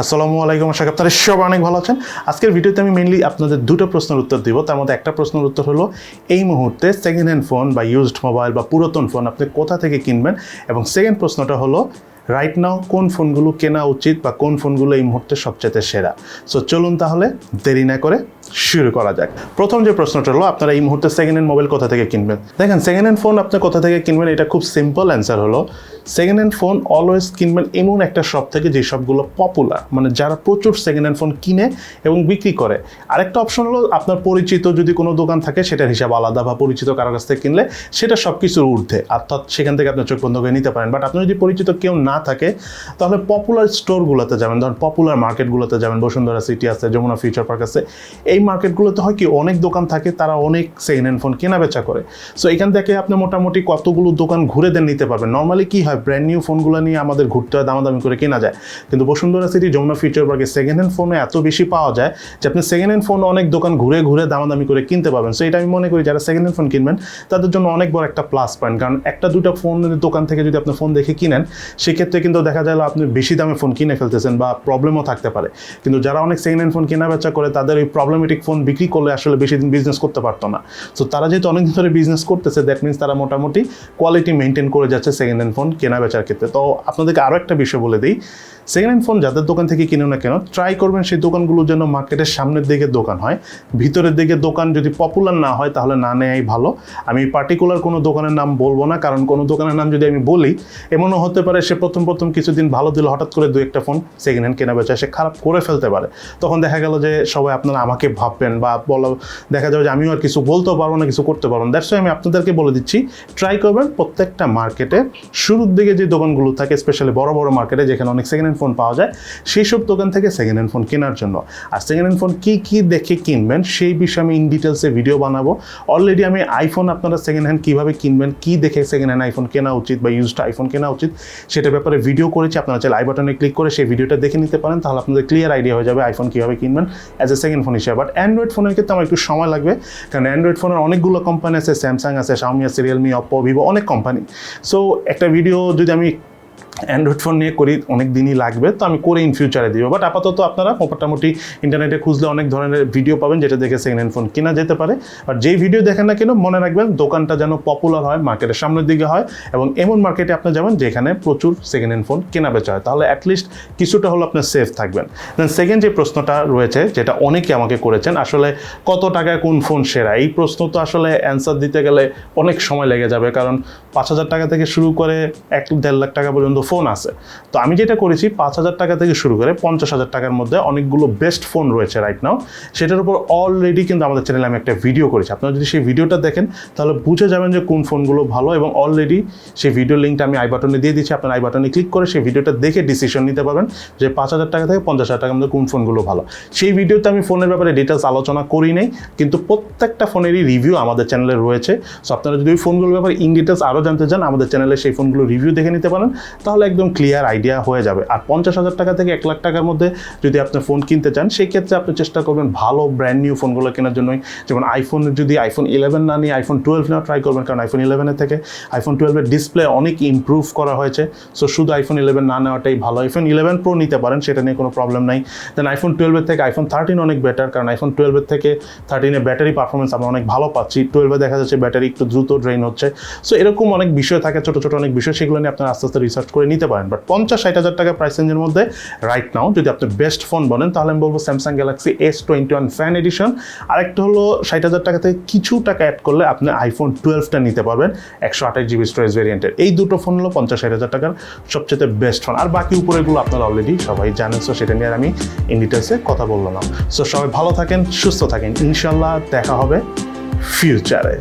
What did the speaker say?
আসসালামু আলাইকুম, আশা করি আপনারা সবাই অনেক ভালো আছেন। আজকের ভিডিওতে আমি মেইনলি আপনাদের দুটো প্রশ্নের উত্তর দিব। তার মধ্যে একটা প্রশ্নের উত্তর হলো এই মুহূর্তে সেকেন্ড হ্যান্ড ফোন বা ইউজড মোবাইল বা পুরাতন ফোন আপনি কোথা থেকে কিনবেন, এবং সেকেন্ড প্রশ্নটা হলো রাইট নাও কোন ফোনগুলো কেনা উচিত বা কোন ফোনগুলো এই মুহূর্তে সবচেয়ে সেরা। সো চলুন তাহলে দেরি না করে শুরু করা যাক। প্রথম যে প্রশ্নটা হলো আপনারা এই মুহূর্তে সেকেন্ড হ্যান্ড মোবাইল কোথা থেকে কিনবেন। দেখেন, সেকেন্ড হ্যান্ড ফোন আপনি কোথা থেকে কিনবেন, এটা খুব সিম্পল অ্যান্সার হলো সেকেন্ড হ্যান্ড ফোন অলওয়েজ কিনবেন এমন একটা শপ থেকে যে সবগুলো পপুলার, মানে যারা প্রচুর সেকেন্ড হ্যান্ড ফোন কিনে এবং বিক্রি করে। আরেকটা অপশন হলো আপনার পরিচিত যদি কোনো দোকান থাকে সেটার হিসাব আলাদা, বা পরিচিত কারো কাছ থেকে কিনলে সেটা সব কিছুর ঊর্ধ্বে, অর্থাৎ সেখান থেকে আপনার চোখ বন্ধ করে নিতে পারেন। বাট আপনার যদি পরিচিত কেউ না থাকে তাহলে পপুলার স্টোরগুলোতে যাবেন, ধরুন পপুলার মার্কেটগুলোতে যাবেন, বসুন্ধরা সিটি আছে, যমুনা ফিউচার পার্ক আছে। এই মার্কেটগুলোতে হয় কি অনেক দোকান থাকে, তারা অনেক সেকেন্ড হ্যান্ড ফোন কেনা বেচা করে। সো এখান থেকে আপনি মোটামুটি কতগুলো দোকান ঘুরে দেন নিতে পারবেন। নর্মালি কি হয়, ব্র্যান্ড নিউ ফোনগুলো নিয়ে আমাদের ঘুরতে হয়, দামাদামি করে কেনা যায়। কিন্তু বসুন্ধরা সিটি, যমুনা ফিউচার পার্কে সেকেন্ড হ্যান্ড ফোনে এত বেশি পাওয়া যায় যে আপনি সেকেন্ড হ্যান্ড ফোন অনেক দোকান ঘুরে ঘুরে দামাদামি করে কিনতে পারবেন। সো এটা আমি মনে করি যারা সেকেন্ড হ্যান্ড ফোন কিনবেন তাদের জন্য অনেক বড় একটা প্লাস পয়েন্ট। কারণ একটা দুটো ফোনের দোকান থেকে যদি আপনি ফোন দেখে কিনেন, সেক্ষেত্রে কিন্তু দেখা যায় আপনি বেশি দামে ফোন কিনে ফেলতেছেন বা প্রবলেমও থাকতে পারে। কিন্তু যারা অনেক সেকেন্ড হ্যান্ড ফোন কেনা বেচা করে তাদের ওই প্রবলেমেটিক ফোন বিক্রি করলে আসলে বেশি দিন বিজনেস করতে পারতো না। সো তারা যেহেতু অনেকদিন ধরে বিজনেস করতেছে, দ্যাট মিনস তারা মোটামুটি কোয়ালিটি মেনটেন করে যাচ্ছে সেকেন্ড হ্যান্ড ফোন কেনা বেচার ক্ষেত্রে। তো আপনাদেরকে আরও একটা বিষয় বলে দিই, সেকেন্ড হ্যান্ড ফোন যাদের দোকান থেকে কিনো না কেন, ট্রাই করবেন সেই দোকানগুলো যেন মার্কেটের সামনের দিকে দোকান হয়। ভিতরের দিকে দোকান যদি পপুলার না হয় তাহলে না নেওয়াই ভালো। আমি পার্টিকুলার কোনো দোকানের নাম বলবো না, কারণ কোনো দোকানের নাম যদি আমি বলি এমনও হতে পারে সে প্রথম কিছুদিন ভালো দিল, হঠাৎ করে দু একটা ফোন সেকেন্ড হ্যান্ড কেনা বেচা সে খারাপ করে ফেলতে পারে। তখন দেখা গেল যে সবাই আপনারা আমাকে ভাববেন বা দেখা যাবে যে আমিও আর কিছু বলতেও পারবো না, কিছু করতে পারবো না। দ্যাটস ওয়াই আমি আপনাদেরকে বলে দিচ্ছি, ট্রাই করবেন প্রত্যেকটা মার্কেটে শুরুর দিকে যে দোকানগুলো থাকে, স্পেশালি বড় বড় মার্কেটে যেখানে অনেক সেকেন্ড হ্যান্ড ফোন পাওয়া যায়, সেই সব দোকান থেকে সেকেন্ড হ্যান্ড ফোন কেনার জন্য। আর সেকেন্ড হ্যান্ড ফোন কী দেখে কিনবেন সেই বিষয়ে আমি ইন ডিটেলসে ভিডিও বানাবো। অলরেডি আমি আইফোন আপনারা সেকেন্ড হ্যান্ড কীভাবে কিনবেন, কী দেখে সেকেন্ড হ্যান্ড আইফোন কেনা উচিত বা ইউজড আইফোন কেনা উচিত সেটার ব্যাপারে ভিডিও করেছি। আপনারা চাইলে আই বাটনে ক্লিক করে সেই ভিডিওটা দেখে নিতে পারেন, তাহলে আপনাদের ক্লিয়ার আইডিয়া হয়ে যাবে আইফোন কীভাবে কিনবেন অ্যাজ এ সেকেন্ড ফোন হিসেবে। বাট অ্যান্ড্রয়েড ফোনের ক্ষেত্রে আমার একটু সময় লাগবে, কারণ অ্যান্ড্রয়েড ফোনের অনেকগুলো কোম্পানি আছে, স্যামসাং আছে, শাওমি আছে, রিয়েলমি, অপ্পো, ভিভো, অনেক কোম্পানি। সো একটা ভিডিও যদি আমি অ্যান্ড্রয়েড ফোন নিয়ে করি অনেক দিনই লাগবে, তো আমি করে ইন ফিউচারে দিব। বাট আপাতত আপনারা মোটামুটি ইন্টারনেটে খুঁজলে অনেক ধরনের ভিডিও পাবেন যেটা দেখে সেকেন্ড হ্যান্ড ফোন কেনা যেতে পারে। আর যেই ভিডিও দেখেন না কেন মনে রাখবেন দোকানটা যেন পপুলার হয়, মার্কেটের সামনের দিকে হয়, এবং এমন মার্কেটে আপনি যাবেন যেখানে প্রচুর সেকেন্ড হ্যান্ড ফোন কেনা বেচা হয়, তাহলে অ্যাটলিস্ট কিছুটা হলো আপনার সেফ থাকবেন। দেন সেকেন্ড যে প্রশ্নটা রয়েছে, যেটা অনেকে আমাকে করেছেন, আসলে কত টাকায় কোন ফোন সেরা, এই প্রশ্ন তো আসলে অ্যান্সার দিতে গেলে অনেক সময় লেগে যাবে, কারণ 5,000 টাকা থেকে শুরু করে 1-1.5 লাখ টাকা পর্যন্ত ফোন আছে। তো আমি যেটা করেছি 5,000 টাকা থেকে শুরু করে 50,000 টাকার মধ্যে অনেকগুলো বেস্ট ফোন রয়েছে রাইট নাও। সেটার উপর অলরেডি কিন্তু আমাদের চ্যানেলে আমি একটা ভিডিও করেছি। আপনারা যদি সেই ভিডিওটা দেখেন তাহলে বুঝে যাবেন যে কোন ফোনগুলো ভালো, এবং অলরেডি সেই ভিডিও লিঙ্কটা আমি আই বাটনে দিয়ে দিচ্ছি। আপনার আই বাটনে ক্লিক করে সেই ভিডিওটা দেখে ডিসিশন নিতে পারবেন যে 5,000 টাকা থেকে 50,000 টাকার মধ্যে কোন ফোনগুলো ভালো। সেই ভিডিওতে আমি ফোনের ব্যাপারে ডিটেলস আলোচনা করি নাই, কিন্তু প্রত্যেকটা ফোনেরই রিভিউ আমাদের চ্যানেলে রয়েছে। সো আপনারা যদি ওই ফোনগুলোর ব্যাপারে ইন ডিটেলস আরও জানতে চান, আমাদের চ্যানেলে সেই ফোনগুলো রিভিউ দেখে নিতে পারেন, তাহলে একদম ক্লিয়ার আইডিয়া হয়ে যাবে। আর 50,000 টাকা থেকে 1 লাখ টাকার মধ্যে যদি আপনি ফোন কিনতে চান, সেই ক্ষেত্রে আপনি চেষ্টা করবেন ভালো ব্র্যান্ড নিউ ফোনগুলো কেনার জন্যই। যেমন আইফোনের যদি আইফোন 11 না নিয়ে আইফোন 12 নেওয়া ট্রাই করবেন, কারণ আইফোন 11 থেকে আইফোন 12 ডিসপ্লে অনেক ইমপ্রুভ করা হয়েছে। সো শুধু আইফোন 11 না নেওয়াটাই ভালো। আইফোন 11 প্রো নিতে পারেন, সেটা নিয়ে কোনো প্রবলেম নাই। দেন আইফোন 12 থেকে আইফোন 13 অনেক বেটার, কারণ আইফোন 12 থেকে 13 ব্যাটারি পারফরমেন্স আমরা অনেক ভালো পাচ্ছি। 12 দেখা যাচ্ছে ব্যাটারি একটু দ্রুত ড্রেন হচ্ছে। সো এরকম অনেক বিষয় থাকে, ছোটো ছোটো অনেক বিষয়, সেগুলো নিয়ে আপনারা আস্তে আস্তে রিসার্চ করে নিতে পারেন। বাট 50-60 টাকা প্রাইস রেঞ্জের মধ্যে রাইট নাও যদি আপনি বেস্ট ফোন বলেন তাহলে আমি বলবো Samsung Galaxy S21 fan addition. আরেকটা হলো 60,000 টাকা থেকে কিছু টাকা অ্যাড করলে আপনি আইফোন 12টা নিতে পারবেন 128 GB স্টোরেজ ভেরিয়েন্টের। এই দুটো ফোন হলো 50-60 টাকার সবচেয়ে বেস্ট ফোন। আর বাকি উপরেগুলো আপনারা অলরেডি সবাই জানেন, সো সেটা নিয়ে আমি ইন ডিটেলসে কথা বললাম। সো সবাই ভালো থাকেন, সুস্থ থাকেন, ইনশাল্লাহ দেখা হবে ফিউচারে।